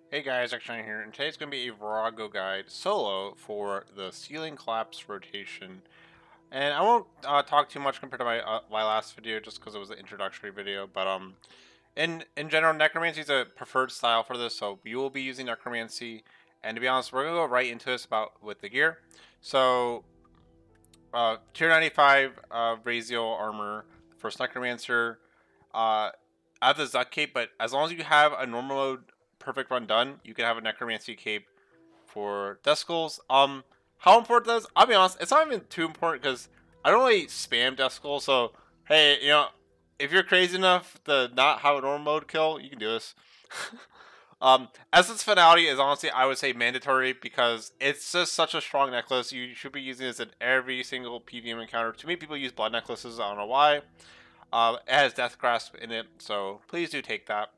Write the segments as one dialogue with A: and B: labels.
A: Hey guys, XJ9 here, and today's going to be a Vorago guide solo for the ceiling collapse rotation. And I won't talk too much compared to my last video, just because it was an introductory video. But in general, Necromancy is a preferred style for this, so we will be using Necromancy. And to be honest, we're going to go right into this with the gear. So, tier 95 Braziel armor, first Necromancer. I have the Zuck cape, but as long as you have a normal mode perfect run done, you can have a Necromancy cape for Death. How important that is? I'll be honest, it's not even too important because I don't really spam Death. So hey, if you're crazy enough to not have a normal mode kill, you can do this. Essence Finality is honestly, I would say, mandatory because it's just such a strong necklace. You should be using this in every single PvM encounter. Too many people use blood necklaces. I don't know why. It has Death Grasp in it, so please do take that.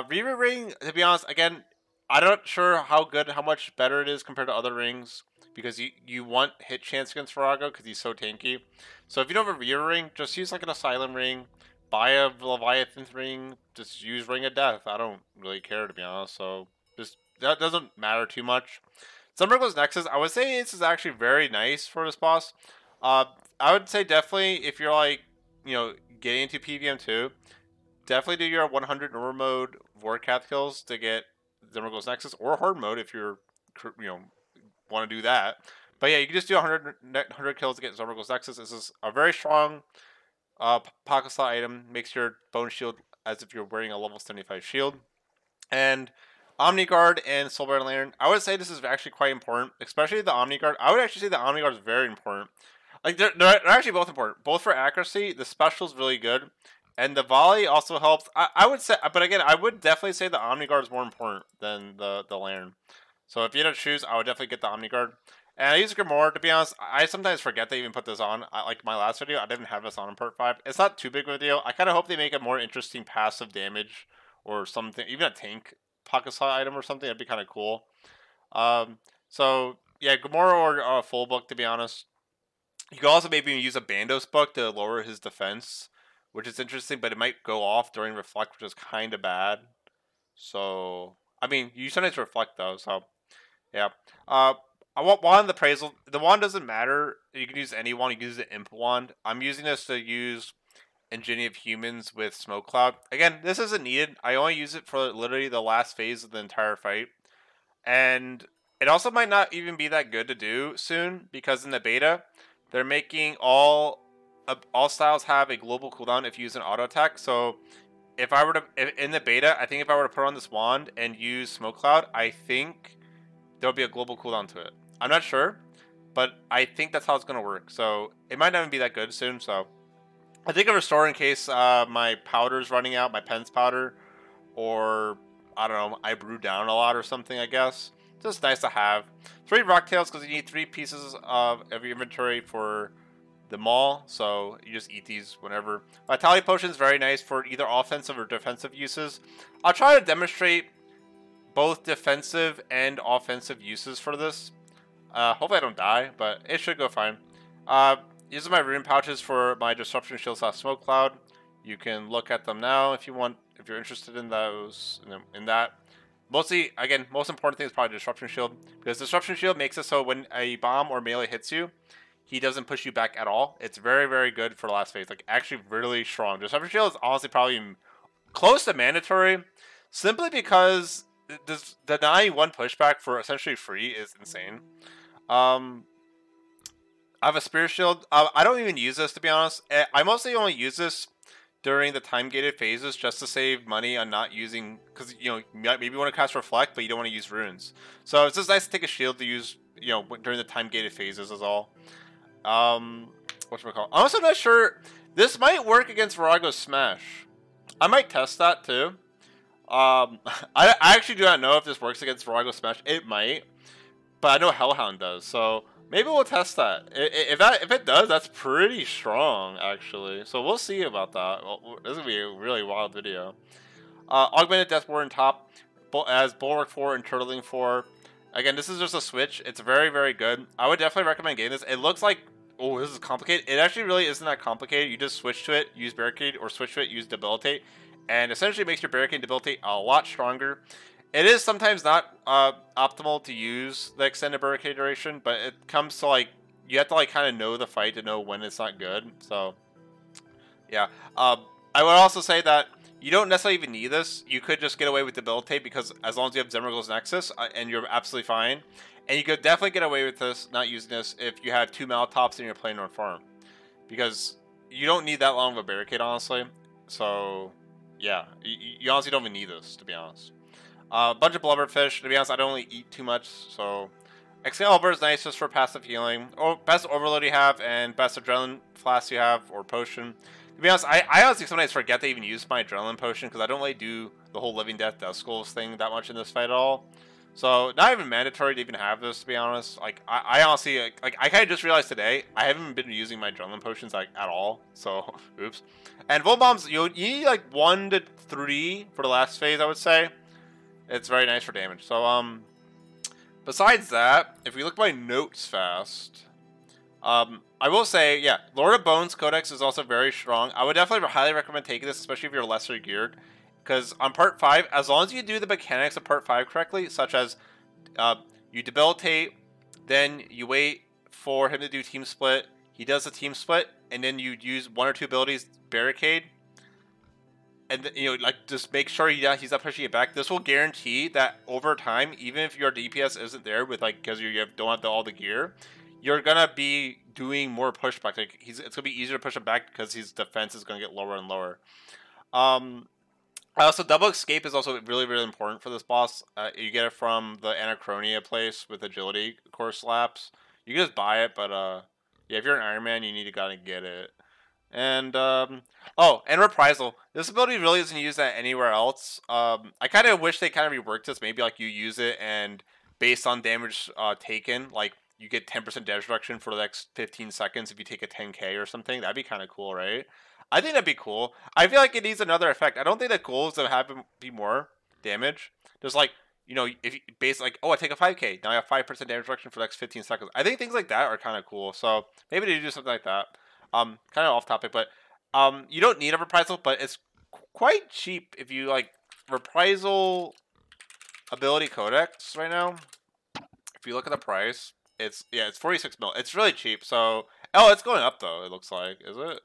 A: Reaver Ring, to be honest, again, I'm not sure how much better it is compared to other rings, because you want hit chance against Vorago because he's so tanky. So if you don't have a Reaver Ring, just use like an Asylum Ring, buy a Leviathan Ring, just use Ring of Death. I don't really care, to be honest, so just that doesn't matter too much. Summerglo's Nexus, I would say this is actually very nice for this boss. I would say definitely if you're like, getting into PvM 2, definitely do your 100 normal mode Vorkath kills to get Zimmergle's Nexus, or hard mode if you're, want to do that. But yeah, you can just do 100 kills to get Zimmergle's Nexus. This is a very strong pocket slot item. Makes your bone shield as if you're wearing a level 75 shield. And Omni Guard and Soulbearing Lantern, I would say this is actually quite important, especially the Omni Guard. I would actually say the Omni Guard is very important. Like, they're actually both important. Both for accuracy, the special is really good. And the volley also helps. I would say, but again, I would definitely say the Omni Guard is more important than the Lantern. So if you had to choose, I would definitely get the Omni Guard. And I use Grimoire, to be honest. I sometimes forget they even put this on. Like my last video, I didn't have this on in part 5. It's not too big of a deal. I kind of hope they make a more interesting passive damage or something. Even a tank pocket slot item or something. That'd be kind of cool. So yeah, Grimoire or Full Book, to be honest. You can also maybe use a Bandos book to lower his defense, which is interesting, but it might go off during Reflect, which is kind of bad. So, I mean, you sometimes Reflect, though, so, yeah. I want Wand the Appraisal. The wand doesn't matter. You can use any wand. You can use the Imp wand. I'm using this to use Ingenie of Humans with Smoke Cloud. Again, this isn't needed. I only use it for literally the last phase of the entire fight. And it also might not even be that good to do soon, because in the beta, they're making all styles have a global cooldown if you use an auto attack. So if I were to, in the beta, I think if I were to put on this wand and use Smoke Cloud, I think there'll be a global cooldown to it. I'm not sure, but I think that's how it's going to work. So it might not even be that good soon. So I think a restore in case my powder's running out, my Pens powder, or I don't know, I brew down a lot or something, I guess. Just nice to have. 3 Rock Tails because you need 3 pieces of every inventory for the mall, so you just eat these whenever. Vitality Potion is very nice for either offensive or defensive uses. I'll try to demonstrate both defensive and offensive uses for this. Hopefully I don't die, but it should go fine. These are my rune pouches for my Disruption Shield / Smoke Cloud. You can look at them now if you want, if you're interested in those, in that. Mostly, again, most important thing is probably Disruption Shield, because Disruption Shield makes it so when a bomb or melee hits you, he doesn't push you back at all. It's very, very good for the last phase. Like, actually really strong. Disruption Shield is honestly probably close to mandatory, simply because denying 1 pushback for essentially free is insane. I have a Spirit Shield. I don't even use this, to be honest. I mostly only use this during the time-gated phases just to save money on not using, because, maybe you want to cast Reflect, but you don't want to use runes. So it's just nice to take a shield to use, during the time-gated phases is all. Whatchamacallit? I'm also not sure. This might work against Vorago's Smash. I might test that too. I actually do not know if this works against Vorago's Smash. It might, but I know Hellhound does. So maybe we'll test that. If it does, that's pretty strong actually. So we'll see about that. This is gonna be a really wild video. Augmented Death Warden top as Bulwark 4 and Turtling 4. Again, this is just a switch. It's very, very good. I would definitely recommend getting this. It looks like, oh, this is complicated. It actually really isn't that complicated. You just switch to it, use Barricade, or switch to it, use Debilitate. And essentially makes your Barricade and Debilitate a lot stronger. It is sometimes not optimal to use the extended barricade duration, but it comes to like you have to like kind of know the fight to know when it's not good. So yeah, I would also say that you don't necessarily even need this. You could just get away with debilitate because as long as you have Zemragle's Nexus and you're absolutely fine, and you could definitely get away with this not using this if you have 2 Malatops and you're playing on farm, because you don't need that long of a barricade honestly. So yeah, you honestly don't even need this to be honest. A bunch of blubberfish. To be honest, I don't really eat too much, so Excalibur is nice just for passive healing. Or best overload you have and best adrenaline flask you have or potion. To be honest, I honestly sometimes forget to even use my adrenaline potion because I don't really do the whole living death skulls thing that much in this fight at all. So not even mandatory to even have this, to be honest. Like I honestly like I kind of just realized today I haven't been using my adrenaline potions like at all. So oops. And volt bombs you need like 1 to 3 for the last phase, I would say. It's very nice for damage. So besides that, if we look at my notes fast, I will say, yeah, Lord of Bones Codex is also very strong. I would definitely highly recommend taking this, especially if you're lesser geared. Because on Part 5, as long as you do the mechanics of Part 5 correctly, such as you debilitate, then you wait for him to do team split, he does the team split, and then you use 1 or 2 abilities, barricade, and you know, like just make sure he's not pushing it back. This will guarantee that over time, even if your DPS isn't there with like because you don't have all the gear, you're gonna be doing more pushback. Like it's gonna be easier to push him back because his defense is gonna get lower and lower. Also, double escape is also really, really important for this boss. You get it from the Anachronia place with agility course laps. You can just buy it, but yeah, if you're an Iron Man, you need to gotta get it. And oh, and reprisal. This ability really isn't used at anywhere else. I kind of wish they kind of reworked this. Maybe like you use it and based on damage taken, like you get 10% damage reduction for the next 15 seconds if you take a 10k or something. That'd be kind of cool, right? I think that'd be cool. I feel like it needs another effect. I don't think the goal is to have it be more damage. Just like, you know, if you base like, oh, I take a 5k, now I have 5% damage reduction for the next 15 seconds. I think things like that are kind of cool. So maybe they do something like that. Kind of off topic, but you don't need a reprisal, but it's quite cheap if you like reprisal ability codex right now. If you look at the price, it's 46 mil. It's really cheap. So it's going up though. It looks like, is it?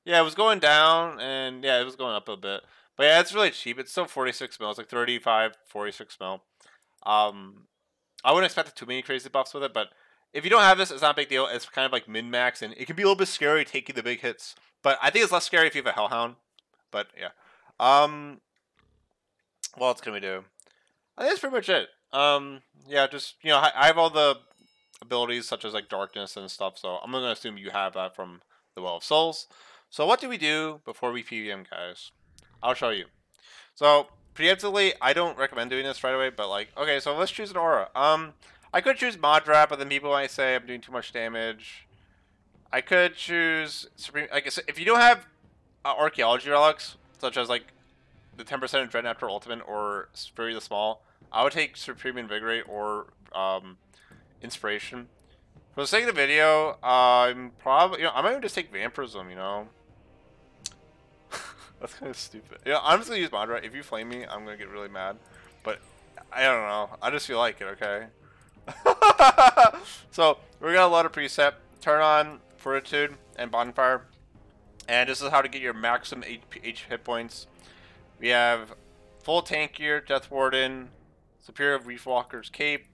A: Yeah, it was going down, and yeah, it was going up a bit. But yeah, it's really cheap. It's still 46 mil. It's like 35, 46 mil. I wouldn't expect too many crazy buffs with it, but if you don't have this, it's not a big deal. It's kind of like min-max, and it can be a little bit scary taking the big hits. But I think it's less scary if you have a Hellhound. But yeah. What else can we do? I think that's pretty much it. Yeah, just, you know, I have all the abilities such as like darkness and stuff, so I'm going to assume you have that from the Well of Souls. So what do we do before we PvM, guys? I'll show you. So preemptively, I don't recommend doing this right away, but like, okay, so let's choose an aura. I could choose Modrat, but then people might say I'm doing too much damage. I could choose Supreme. Like, if you don't have archaeology relics, such as like the 10% of Dread Natural Ultimate or Fury the Small, I would take Supreme Invigorate or Inspiration. For the sake of the video, I'm probably, you know, I might even just take Vampirism, you know. That's kind of stupid. Yeah, I'm just gonna use Modrat. If you flame me, I'm gonna get really mad. But I don't know. I just feel like it. Okay. So we're gonna load a preset. Turn on Fortitude and Bonfire, and this is how to get your maximum H hit points. We have full tank gear, Death Warden, Superior Reef Walker's Cape,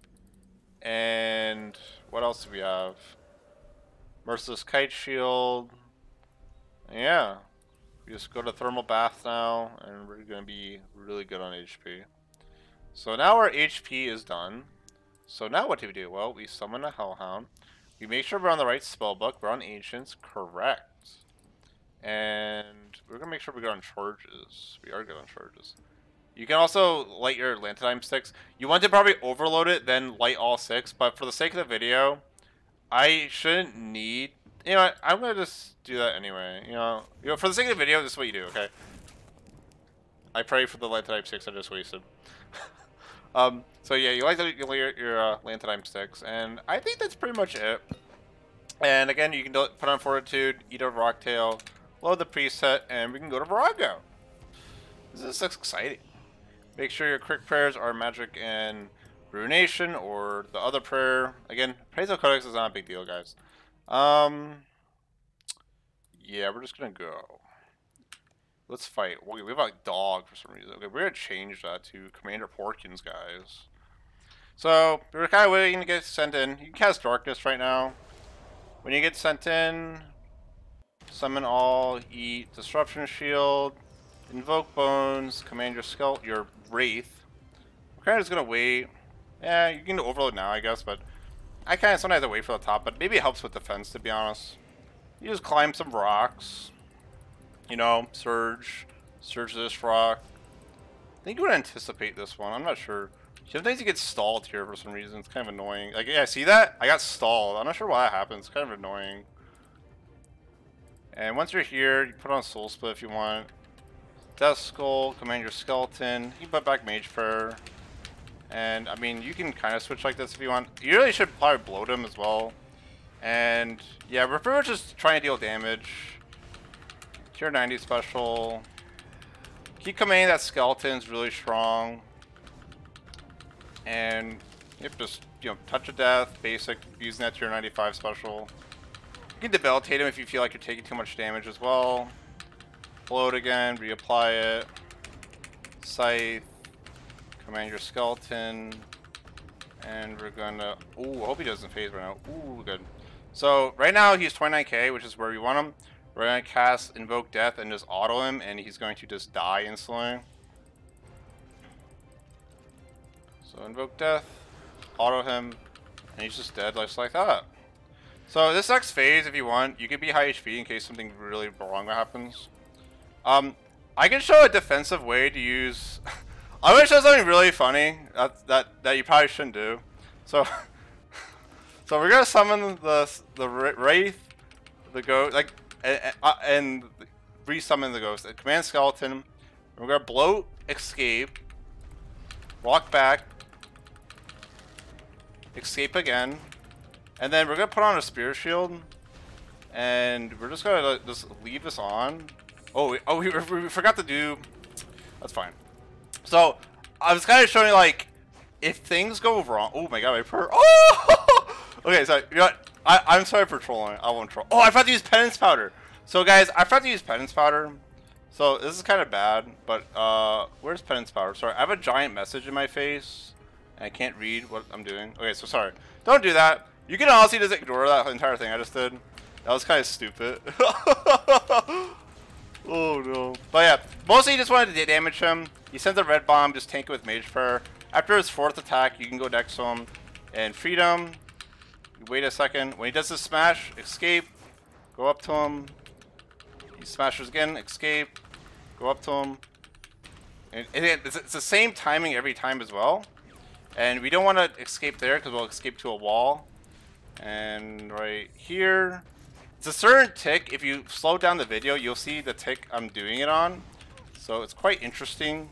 A: and what else do we have? Merciless Kite Shield. Yeah. We just go to Thermal Bath now, and we're going to be really good on HP. So now our HP is done. So now what do we do? Well, we summon a Hellhound. We make sure we're on the right spellbook. We're on Ancients. Correct. And we're going to make sure we go on Charges. We are good on Charges. You can also light your Lantidime sticks. You want to probably overload it, then light all 6. But for the sake of the video, I shouldn't need... You know what? I'm gonna just do that anyway. You know, for the sake of the video, this is what you do, okay? I pray for the Lantidime sticks I just wasted. So yeah, you like your Lantidime sticks, and I think that's pretty much it. And again, you can put on Fortitude, eat a Rocktail, load the preset, and we can go to Vorago. This is exciting. Make sure your quick prayers are magic and ruination, or the other prayer. Again, Praise of Codex is not a big deal, guys. Yeah, we're just gonna go. Let's fight. We have like dog for some reason. Okay, we're gonna change that to Commander Porkins, guys. So we're kind of waiting to get sent in. You can cast Darkness right now. When you get sent in, summon all, eat Disruption Shield, invoke Bones, command your Wraith. We're kind of just gonna wait. Yeah, you can overload now, I guess, but I kind of sometimes have to wait for the top. But maybe it helps with defense, to be honest. You just climb some rocks. You know, surge this rock. I think you would anticipate this one. I'm not sure. Sometimes you get stalled here for some reason. It's kind of annoying. Like, yeah, see that? I got stalled. I'm not sure why that happens. It's kind of annoying. And once you're here, you put on Soul Split if you want. Death Skull, command your skeleton. You can put back Mage Prayer. And, I mean, you can kind of switch like this if you want. You really should probably bloat him as well. And, yeah, we're pretty much just trying to deal damage. Tier 90 special. Keep commanding that skeleton's really strong. And yep, just, you know, Touch of Death, basic, using that tier 95 special. You can debilitate him if you feel like you're taking too much damage as well. Bloat again, reapply it. Scythe. Command your skeleton. And we're gonna... Ooh, I hope he doesn't phase right now. Ooh, good. So, right now he's 29k, which is where we want him. We're going to cast Invoke Death and just auto him, and he's going to just die instantly. So Invoke Death, auto him, and he's just dead just like that. So this next phase, if you want, you can be high HP in case something really wrong happens. I can show a defensive way to use... I'm going to show something really funny that you probably shouldn't do. So, so we're going to summon the Wraith, the Ghost, like... and resummon the ghost. Command skeleton. And we're gonna bloat, escape, walk back, escape again, and then we're gonna put on a spear shield, and we're just gonna just leave this on. We forgot to do. That's fine. So I was kind of showing like if things go wrong. Oh my god, okay, so you know what? I'm sorry for trolling. I won't troll. Oh, I forgot to use penance powder. So guys, I forgot to use penance powder. So this is kind of bad, but where's penance powder? Sorry, I have a giant message in my face, and I can't read what I'm doing. Okay, so sorry. Don't do that. You can honestly just ignore that entire thing I just did. That was kind of stupid. Oh no. But yeah, mostly you just wanted to damage him. He sends a red bomb, just tank it with Mage Prayer. After his 4th attack, you can go next to him and Freedom. Wait a second. When he does his smash, escape. Go up to him. He smashes again, escape. Go up to him. And it's the same timing every time as well. And we don't want to escape there because we'll escape to a wall. And right here. It's a certain tick. If you slow down the video, you'll see the tick I'm doing it on. So it's quite interesting.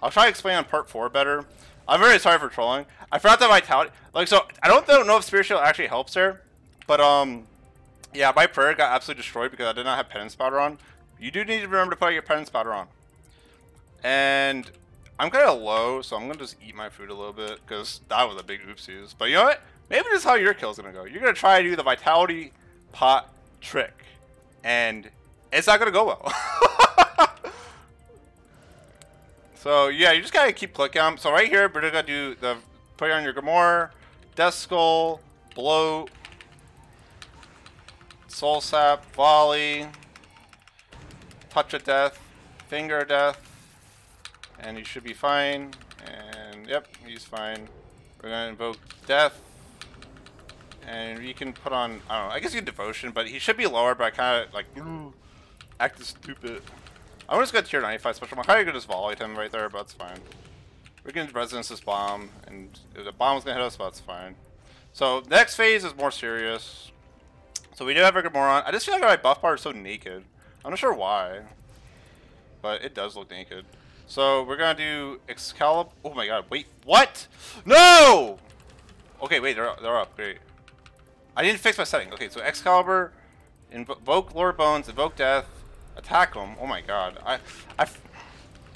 A: I'll try to explain on part 4 better. I'm very sorry for trolling. I forgot the vitality. Like, so I don't know if Spirit Shield actually helps there, but yeah, my prayer got absolutely destroyed because I did not have penance powder on. You do need to remember to put your penance powder on. And I'm kind of low, so I'm gonna just eat my food a little bit because that was a big oopsies. But you know what? Maybe this is how your kill's gonna go. You're gonna try to do the vitality pot trick, and it's not gonna go well. So yeah, you just gotta keep clicking. So right here, we're gonna do the put on your Grimoire, Death Skull, Bloat, Soul Sap, Volley, Touch of Death, Finger of Death, and he should be fine. And yep, he's fine. We're gonna invoke Death, and you can put on, I don't know, I guess you can Devotion, but he should be lower, but I kind of like acted stupid. I'm just gonna tier 95 special. I'm probably gonna just volley him right there, but that's fine. We're gonna resonance this bomb, and the bomb's gonna hit us, but that's fine. So next phase is more serious. So we do have a Grimoire on. I just feel like my buff bar is so naked. I'm not sure why, but it does look naked. So we're gonna do Excalibur. Oh my god! Wait, what? No! Okay, wait, they're up. Great. I didn't fix my setting. Okay, so Excalibur, invoke Lord Bones, invoke Death. Attack him! Oh my god!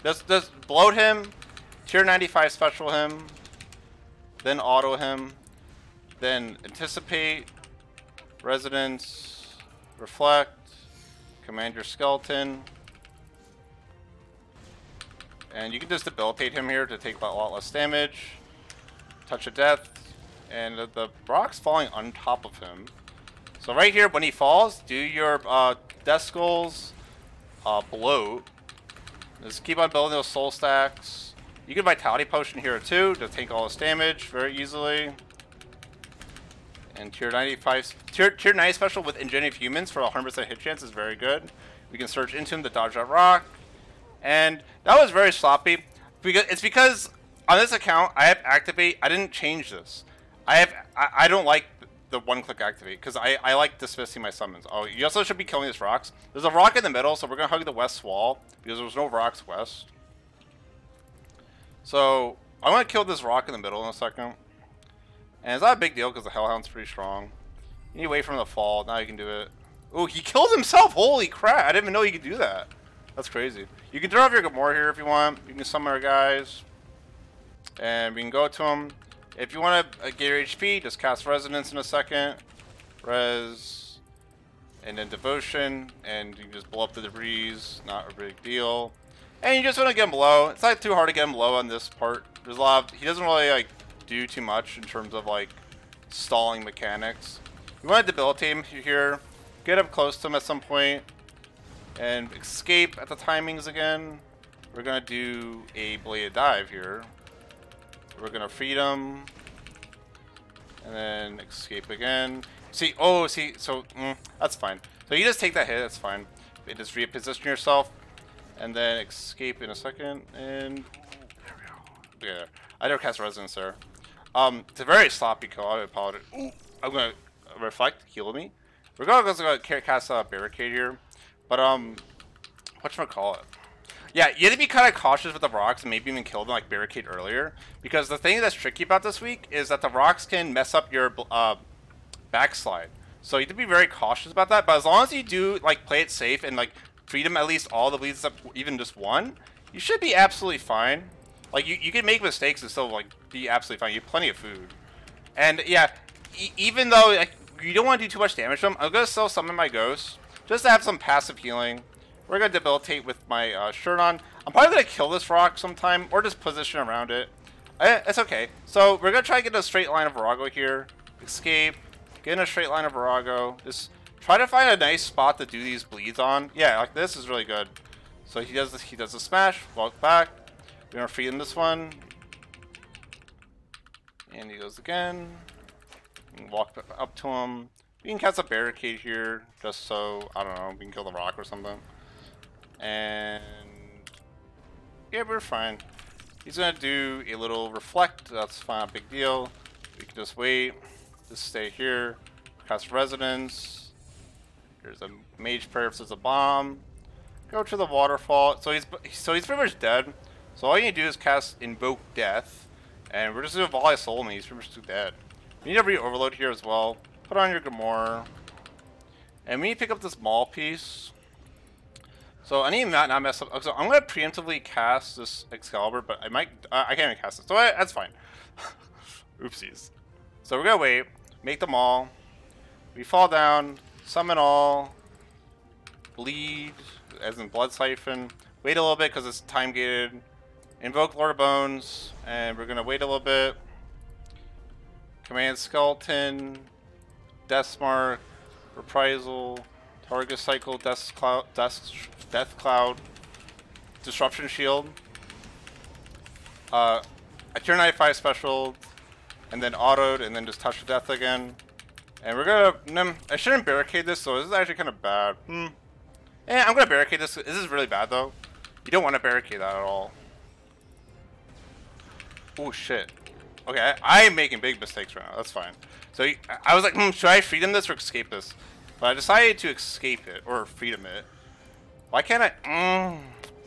A: Just bloat him, tier 95 special him, then auto him, then anticipate, resonance, reflect, command your skeleton, and you can just debilitate him here to take a lot less damage. Touch of death, and the rock's falling on top of him. So right here, when he falls, do your death skulls, bloat. Just keep on building those soul stacks. You can vitality potion here too to take all this damage very easily. And tier 95, tier 90 special with Ingenuity of Humans for 100% hit chance is very good. We can search into him to dodge that rock. And that was very sloppy. It's because on this account I have activate. I didn't change this. I don't like the one-click activate because I like dismissing my summons. Oh, you also should be killing these rocks. There's a rock in the middle, so we're gonna hug the west wall because there's no rocks west. So I'm gonna kill this rock in the middle in a second, and it's not a big deal because the Hellhound's pretty strong. You need to wait for him to fall. Now you can do it. Oh, he killed himself! Holy crap! I didn't even know you could do that. That's crazy. You can turn off your Gamora here if you want. You can summon our guys, and we can go to him. If you want to get your HP, just cast Resonance in a second. Res. And then Devotion. And you can just blow up the debris. Not a big deal. And you just want to get him low. It's not too hard to get him low on this part. There's a lot of, he doesn't really like do too much in terms of like stalling mechanics. You want to debilitate him here. Get up close to him at some point. And escape at the timings again. We're going to do a bladed dive here. We're gonna feed him, and then escape again. See, oh, see, so that's fine. So you just take that hit, that's fine. You just reposition yourself, and then escape in a second. And there we go. Yeah, I never cast Resonance there. It's a very sloppy kill. I apologize. Ooh, I'm gonna reflect, heal me. We're gonna cast a barricade here, but whatchamacallit? Yeah, you have to be kind of cautious with the rocks and maybe even kill them like barricade earlier. Because the thing that's tricky about this week is that the rocks can mess up your backslide. So you have to be very cautious about that. But as long as you do like play it safe and like feed them at least all the bleeds up, even just one, you should be absolutely fine. Like you can make mistakes and still like be absolutely fine. You have plenty of food. And yeah, even though like, you don't want to do too much damage to them, I'm gonna still summon my ghosts just to have some passive healing. We're going to debilitate with my shirt on. I'm probably going to kill this rock sometime, or just position around it. It's okay. So we're going to try to get a straight line of Vorago here. Escape. Get in a straight line of Vorago. Just try to find a nice spot to do these bleeds on. Yeah, like this is really good. So he does the smash. Walk back. We're going to feed him this one. And he goes again. You can walk up to him. We can cast a barricade here, just so, I don't know, we can kill the rock or something. And yeah, we're fine. He's gonna do a little reflect. That's fine, a big deal. We can just wait. Just stay here. Cast Resonance. There's a Mage Prayer if there's a bomb. Go to the waterfall. So he's pretty much dead. So all you need to do is cast Invoke Death, and we're just gonna volley soul him. He's pretty much too dead. We need to re-overload here as well. Put on your Gamora, and we need to pick up this Maul piece. So I need to not mess up. So I'm going to preemptively cast this Excalibur, but I can't even cast it. So that's fine. Oopsies. So we're going to wait. Make them all. We fall down. Summon all. Bleed, as in Blood Siphon. Wait a little bit because it's time gated. Invoke Lord of Bones. And we're going to wait a little bit. Command Skeleton. Deathmark. Reprisal. Target Cycle. Death Cloud, Disruption Shield, a tier 95 special, and then autoed, and then just Touch of Death again. And we're gonna, I shouldn't barricade this, so this is actually kind of bad. Yeah, I'm gonna barricade this. This is really bad though. You don't want to barricade that at all. Oh shit. Okay, I am making big mistakes right now. That's fine. So I was like, should I feed him this or escape this? But I decided to escape it, or feed him it. Why can't I?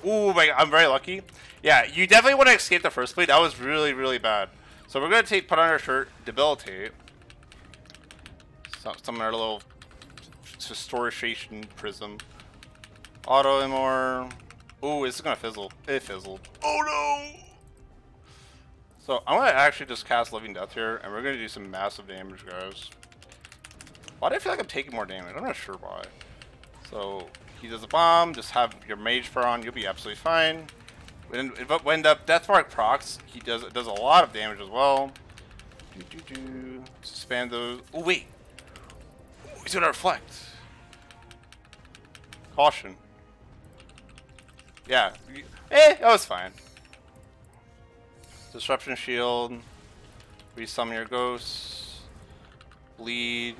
A: Ooh, I'm very lucky. Yeah, you definitely want to escape the first bleed. That was really, really bad. So we're going to put on our shirt, debilitate. Summon our little distortion prism. Auto immor. Ooh, this is going to fizzle. It fizzled. Oh no! So I'm gonna actually just cast Living Death here, and we're gonna do some massive damage, guys. Why do I feel like I'm taking more damage? I'm not sure why. So he does a bomb. Just have your Mage Fur on. You'll be absolutely fine. When the Death Mark procs, it does a lot of damage as well. Suspend those. Oh wait, he's gonna reflect. Caution. Yeah. That was fine. Disruption Shield. Resummon your ghosts. Bleed.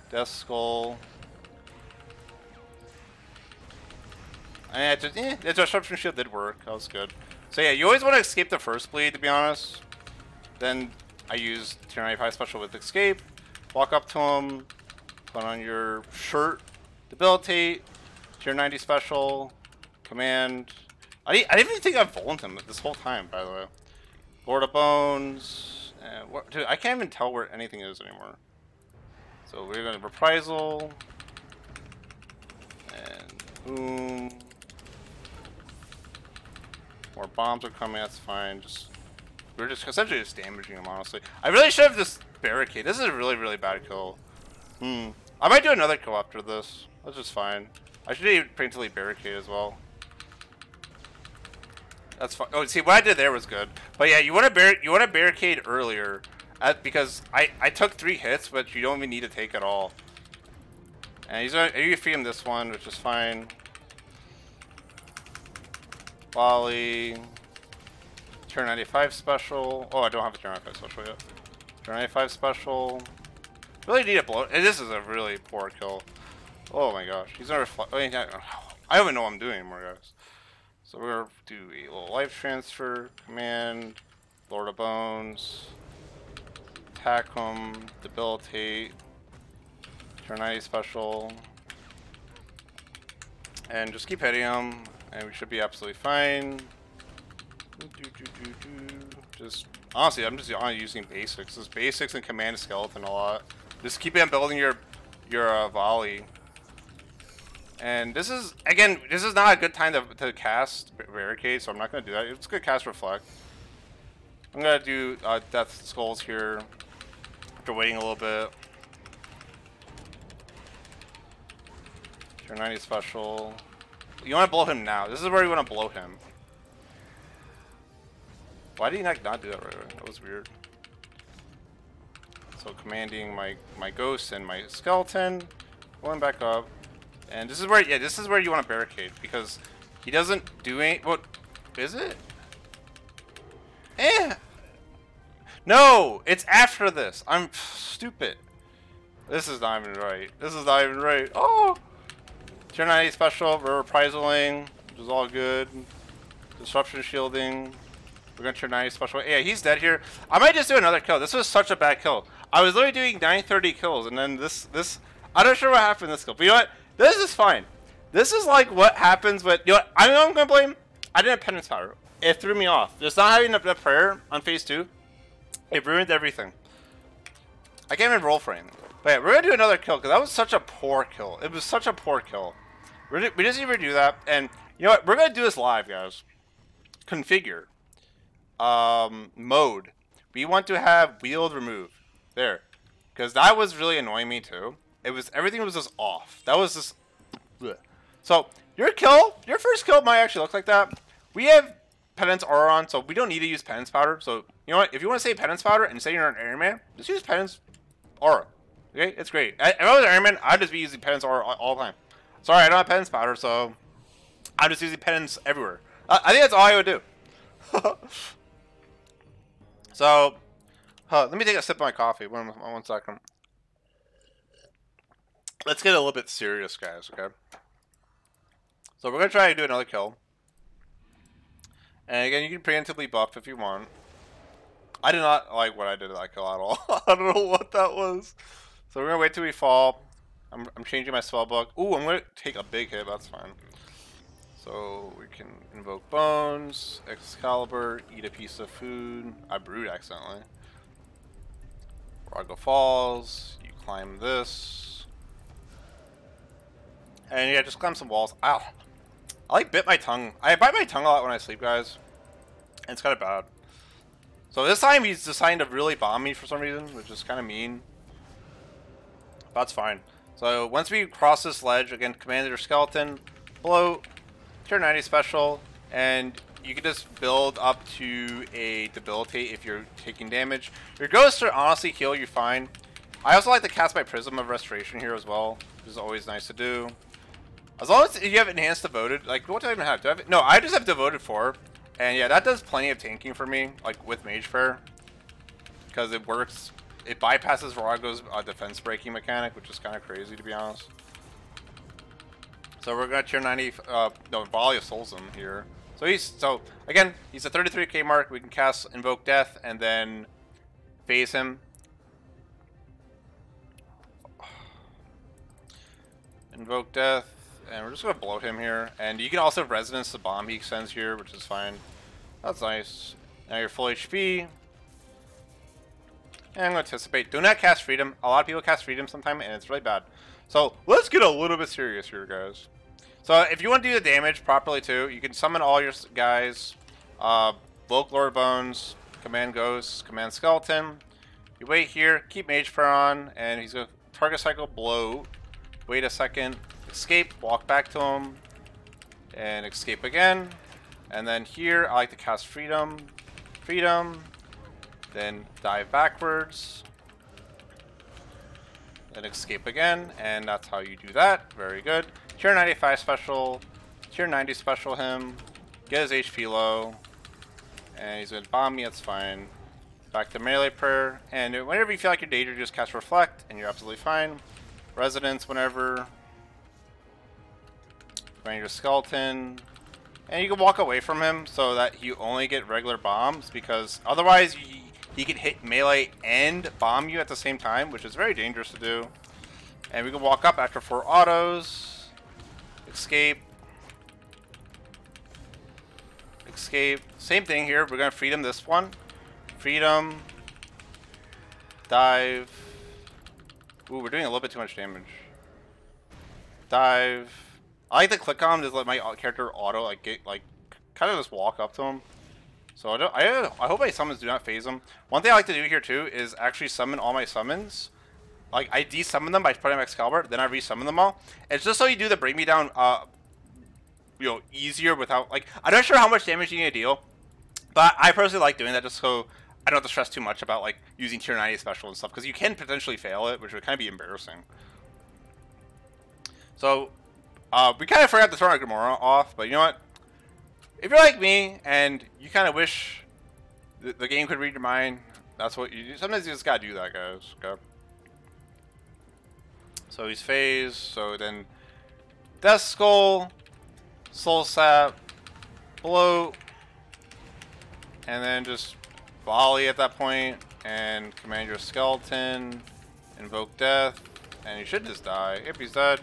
A: Death Skull. And the Disruption Shield did work. That was good. So yeah, you always want to escape the first bleed, to be honest. Then I use tier 95 special with escape. Walk up to him. Put on your shirt. Debilitate. Tier 90 special. Command. I didn't even think I volted him this whole time, by the way. Lord of Bones. Dude, I can't even tell where anything is anymore. So we're going to Reprisal. And boom. More bombs are coming, that's fine. We're just essentially just damaging him, honestly. I really should have this barricade. This is a really, really bad kill. I might do another kill after this. That's just fine. I should do preemptively barricade as well. That's fine. Oh, see, what I did there was good. But yeah, you want to barricade earlier, because I took 3 hits, but you don't even need to take it all. And you free him this one, which is fine. Volley. Turn 95 special. Oh, I don't have a turn 95 special yet. Turn 95 special. Really need a blow. This is a really poor kill. Oh my gosh. He's gonna reflect. I don't even know what I'm doing anymore, guys. So we're gonna do a little life transfer. Command. Lord of Bones. Attack him. Debilitate. Turn 90 special. And just keep hitting him. And we should be absolutely fine. Just honestly, I'm just using basics. Just basics and command skeleton a lot. Just keep on building your volley. And this is not a good time to cast barricade, so I'm not gonna do that. It's good cast reflect. I'm gonna do death skulls here after waiting a little bit. Turn 90 special. You want to blow him now. This is where you want to blow him. Why did he not do that right away? That was weird. So commanding my ghost and my skeleton, going back up, and this is where you want to barricade, because he doesn't do any. What is it? No, it's after this. I'm stupid. This is not even right. This is not even right. Oh. Tier 90 special, we're reprisaling, which is all good. Disruption shielding. We're gonna turn 90 special. Yeah, he's dead here. I might just do another kill. This was such a bad kill. I was literally doing 930 kills, and then this. I'm not sure what happened in this kill, but you know what? This is fine. This is like what happens, but you know what? I know I'm gonna blame. I didn't have penance power. It threw me off. Just not having enough prayer on phase 2. It ruined everything. I can't even roll for anything. But yeah, we're gonna do another kill, because that was such a poor kill. It was such a poor kill. We just even do that, and you know what? We're gonna do this live, guys. Configure. Mode. We want to have wield remove. There. Because that was really annoying me too. Everything was just off. That was just bleh. So your first kill might actually look like that. We have penance aura on, so we don't need to use penance powder. So you know what? If you want to say penance powder and say you're an airman, just use penance aura. Okay? It's great. If I was an airman, I'd just be using penance aura all the time. Sorry, I don't have penance powder, so I'm just using penance everywhere. I think that's all I would do. So, let me take a sip of my coffee. One second. Let's get a little bit serious, guys, okay? So we're going to try to do another kill. And again, you can preemptively buff if you want. I did not like what I did to that kill at all. I don't know what that was. So we're going to wait till we fall. I'm changing my spell book. Ooh, I'm going to take a big hit. That's fine. So we can invoke bones, Excalibur, eat a piece of food. I brewed accidentally. Vorago falls. You climb this. And yeah, just climb some walls. Ow. I like bit my tongue. I bite my tongue a lot when I sleep, guys. And it's kind of bad. So this time he's deciding to really bomb me for some reason, which is kind of mean. That's fine. So once we cross this ledge, again, Commander Skeleton, bloat, tier 90 special, and you can just build up to a debilitate if you're taking damage. Your ghosts are honestly heal you fine. I also like to cast my Prism of Restoration here as well, which is always nice to do. As long as you have Enhanced Devoted, like, what do I even have? Do I have? No, I just have Devoted 4. And yeah, that does plenty of tanking for me, like with Mage Prayer. Because it works, it bypasses Vorago's defense breaking mechanic, which is kind of crazy to be honest. So we're going to tier 90, no, Volley of Souls him here. So again, he's a 33k mark, we can cast Invoke Death and then phase him. Invoke Death, and we're just going to bloat him here. And you can also Resonance the bomb he sends here, which is fine. That's nice. Now you're full HP. And I'm going to anticipate. Do not cast Freedom. A lot of people cast Freedom sometime, and it's really bad. So let's get a little bit serious here, guys. So if you want to do the damage properly too, you can summon all your guys. Bloke Lord Bones, Command Ghost, Command Skeleton. You wait here, keep Mage Prayer on, and he's going to target cycle bloat. Wait a second, escape, walk back to him, and escape again. And then here, I like to cast Freedom, then dive backwards, then escape again, and that's how you do that. Very good. Tier 95 special, tier 90 special him, get his HP low, and he's going to bomb me, that's fine. Back to melee prayer, and whenever you feel like you're danger, just cast Reflect, and you're absolutely fine. Resonance whenever. Find your Skeleton. And you can walk away from him so that you only get regular bombs, because otherwise he can hit melee and bomb you at the same time, which is very dangerous to do. And we can walk up after 4 autos. Escape. Escape. Same thing here. We're going to Freedom this one. Freedom. Dive. Ooh, we're doing a little bit too much damage. Dive. I like to click on him to let my character auto kind of just walk up to him. So I hope my summons do not phase him. One thing I like to do here too is actually summon all my summons. Like I desummon them by putting my Excalibur, then I resummon them all. It's just so you do the bring me down, easier without I'm not sure how much damage you're gonna deal, but I personally like doing that just so I don't have to stress too much about using tier 90 special and stuff, because you can potentially fail it, which would kind of be embarrassing. So we kind of forgot to turn our Gamora off, but you know what? If you're like me and you kind of wish the game could read your mind, that's what you do. Sometimes you just gotta do that, guys. Okay. So he's phased. So then Death Skull, Soul Sap, bloat, and then just volley at that point, and command your Skeleton, invoke Death, and he should just die. Yep, he's dead.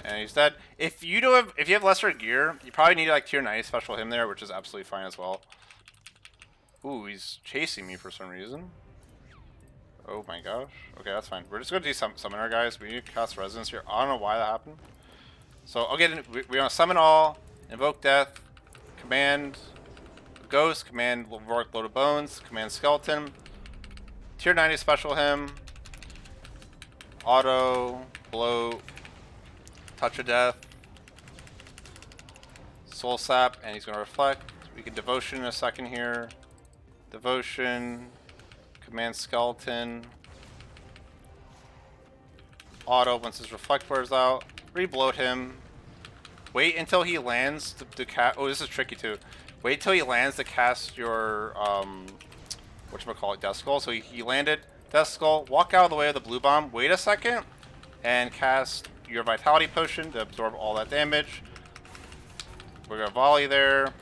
A: And he's dead. If you have lesser gear, you probably need tier 90 special him there, which is absolutely fine as well. Ooh, he's chasing me for some reason. Oh my gosh. Okay, that's fine. We're just gonna do summon our guys. We need to cast Resonance here. I don't know why that happened. So again, we're gonna summon all, invoke Death, command Ghost, command Lord of Bones, command Skeleton, tier 90 special him, auto, bloat, Touch of Death, Soul Sap, and he's going to Reflect. We can Devotion in a second here. Devotion, command Skeleton, auto once his Reflect wears out, re-bloat him, wait until he lands to cast. Oh, this is tricky too. Wait till he lands to cast your whatchamacallit, Death Skull. So he landed Death Skull, walk out of the way of the blue bomb, wait a second, and cast your Vitality Potion to absorb all that damage. We're gonna volley there.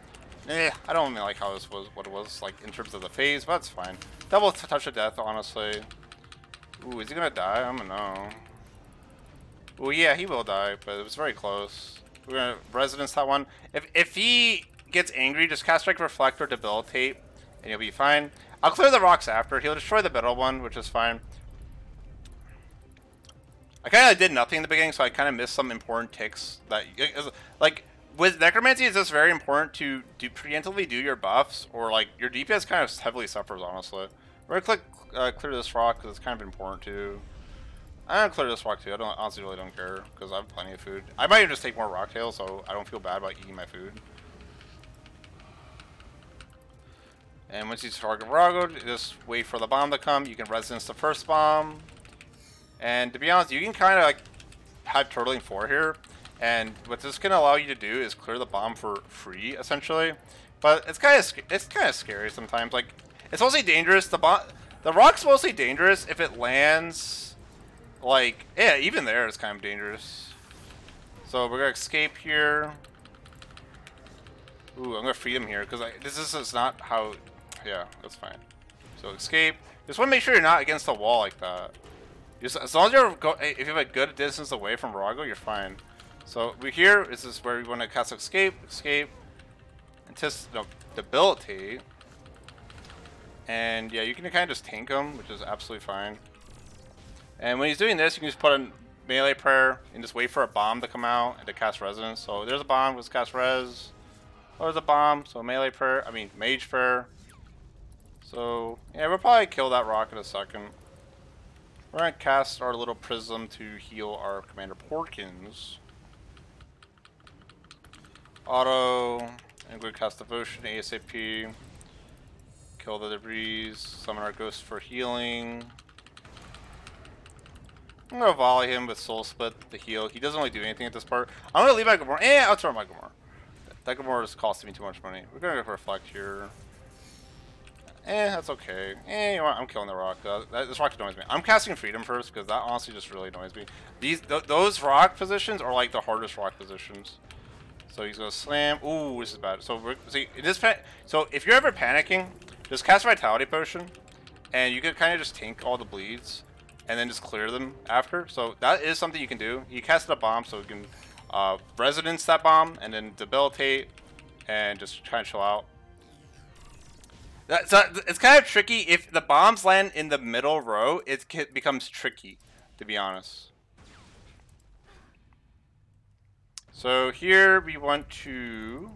A: I don't really like how this was, what it was like in terms of the phase, but it's fine. Double Touch of Death, honestly. Ooh, is he gonna die? I don't know. Ooh, yeah, he will die, but it was very close. We're gonna Resonance that one. If he gets angry, just cast Reflect or Debilitate, and he'll be fine. I'll clear the rocks after. He'll destroy the middle one, which is fine. I kind of did nothing in the beginning, so I kind of missed some important ticks that, with Necromancy, it's just very important to preemptively do your buffs, or like your DPS kind of heavily suffers. Honestly, we're gonna click clear this rock because it's kind of important too. I'm gonna clear this rock too. I don't honestly really don't care because I have plenty of food. I might even just take more rock tails so I don't feel bad about eating my food. And once you target Vorago, just wait for the bomb to come. You can resistance the first bomb. And to be honest, you can kind of like have turtling 4 here. And what this can allow you to do is clear the bomb for free, essentially. But it's kind of scary sometimes. Like, it's mostly dangerous. The rock's mostly dangerous if it lands. Like, yeah, even there it's kind of dangerous. So we're gonna escape here. Ooh, I'm gonna free him here because this is not how. Yeah, that's fine. So escape. Just want to make sure you're not against the wall like that. Just, as long as if you have a good distance away from Vorago, you're fine. So we're here. This is where we want to cast escape, debilitate, and yeah, you can kind of just tank him, which is absolutely fine. And when he's doing this, you can just put a melee prayer and just wait for a bomb to come out and to cast resonance. So there's a bomb, let's cast res. Oh, there's a bomb, so melee prayer. I mean mage prayer. So yeah, we'll probably kill that rock in a second. We're gonna cast our little prism to heal our Commander Porkins. Auto, and we're gonna cast Devotion ASAP. Kill the debris, summon our ghost for healing. I'm gonna volley him with Soul Split to heal. He doesn't really do anything at this part. I'm gonna leave my Gamora. I'll throw my Gamora. That Gamora is costing me too much money. We're gonna go reflect here. That's okay. You know what? I'm killing the rock. This rock annoys me. I'm casting Freedom first because that honestly just really annoys me. Those rock positions are like the hardest rock positions. So he's gonna slam. Ooh, this is bad. So so if you're ever panicking, just cast Vitality Potion, and you can kind of just tank all the bleeds, and then just clear them after. So that is something you can do. You casted a bomb, so you can resonance that bomb, and then debilitate, and just try and chill out. So it's kind of tricky. If the bombs land in the middle row, it becomes tricky, to be honest. So here we want to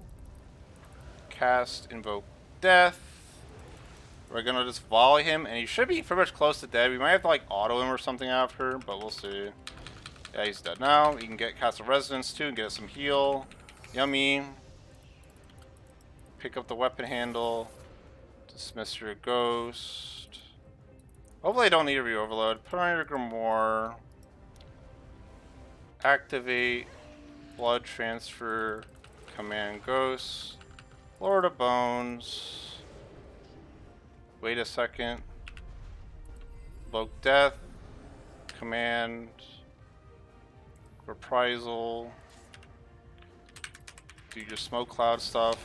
A: cast Invoke Death. We're gonna just volley him, and he should be pretty much close to dead. We might have to like auto him or something after, but we'll see. Yeah, he's dead now. You can cast a resonance too and get some heal. Yummy. Pick up the weapon handle. Dismiss your ghost. Hopefully I don't need to re-overload. Put on your Grimoire. Activate. Blood transfer. Command ghost. Lord of Bones. Wait a second. Invoke Death. Command. Reprisal. Do your Smoke Cloud stuff.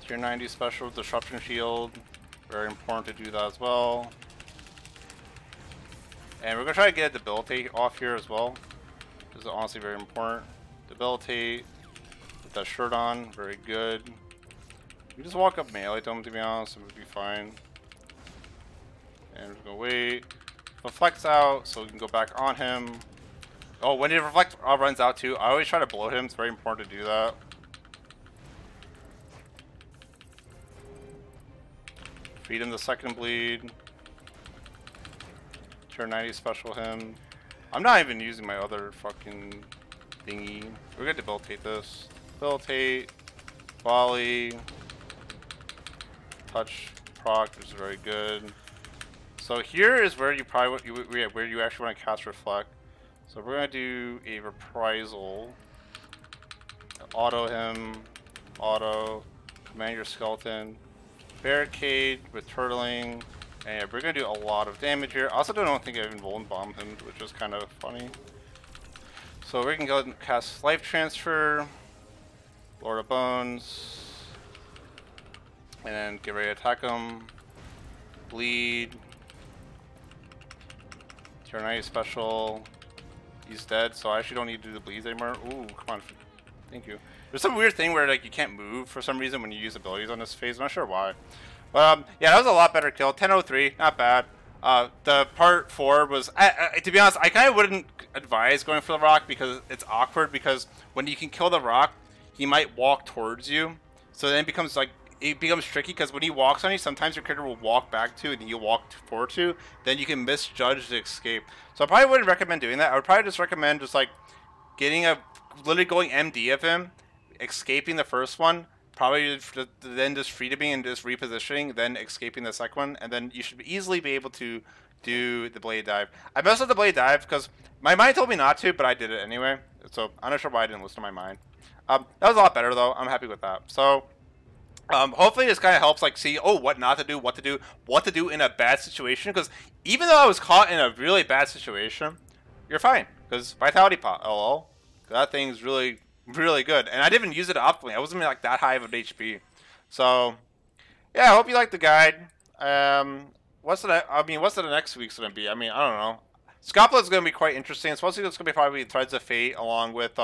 A: Tier 90 special Disruption Shield. Very important to do that as well. And we're going to try to get a Debilitate off here as well. This is honestly very important. Debilitate. Put that shirt on. Very good. We just walk up melee to him, to be honest. It would be fine. And we're going to wait. Reflects out so we can go back on him. Oh, when the Reflect runs out too, I always try to blow him. It's very important to do that. Feed him the second bleed. Tier 90 special him. I'm not even using my other fucking thingy. We're gonna debilitate this. Debilitate. Volley. Touch proc, which is very good. So here is where you probably where you actually want to cast Reflect. So we're gonna do a Reprisal. Auto him. Auto. Command your skeleton. Barricade with turtling, and yeah, we're gonna do a lot of damage here. I also don't think I even Vuln Bomb him, which is kind of funny. So we can go ahead and cast Life Transfer, Lord of Bones, and then get ready to attack him. Bleed. Tier 90 special. He's dead, so I actually don't need to do the bleeds anymore. Ooh, come on. Thank you. There's some weird thing where like you can't move for some reason when you use abilities on this phase. I'm not sure why. But yeah, that was a lot better kill. 1003, not bad. The part 4 was, to be honest, I kind of wouldn't advise going for the rock because it's awkward. Because when you can kill the rock, he might walk towards you, so then it becomes tricky. Because when he walks on you, sometimes your character will walk back to, and you walk forward to. Then you can misjudge the escape. So I probably wouldn't recommend doing that. I would probably just recommend just like literally going MD of him, escaping the first one. Probably then just freedoming and just repositioning, then escaping the second one, and then you should easily be able to do the blade dive. I messed up the blade dive because my mind told me not to, but I did it anyway. So I'm not sure why I didn't listen to my mind. That was a lot better though. I'm happy with that. So hopefully this kind of helps like see what not to do, what to do in a bad situation. Because even though I was caught in a really bad situation, you're fine because vitality pot. LOL, that thing's really good, and I didn't even use it optimally. I wasn't like that high of an HP. So yeah, I hope you like the guide. What's the next week's gonna be? I mean, I don't know. Scopula's gonna be quite interesting. It's mostly it's gonna be probably Threads of Fate along with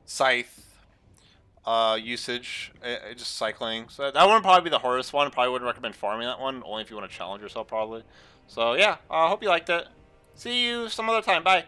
A: Scythe usage, just cycling. So that one would probably be the hardest one. Probably wouldn't recommend farming that one, only if you want to challenge yourself probably. So yeah, I hope you liked it. See you some other time. Bye.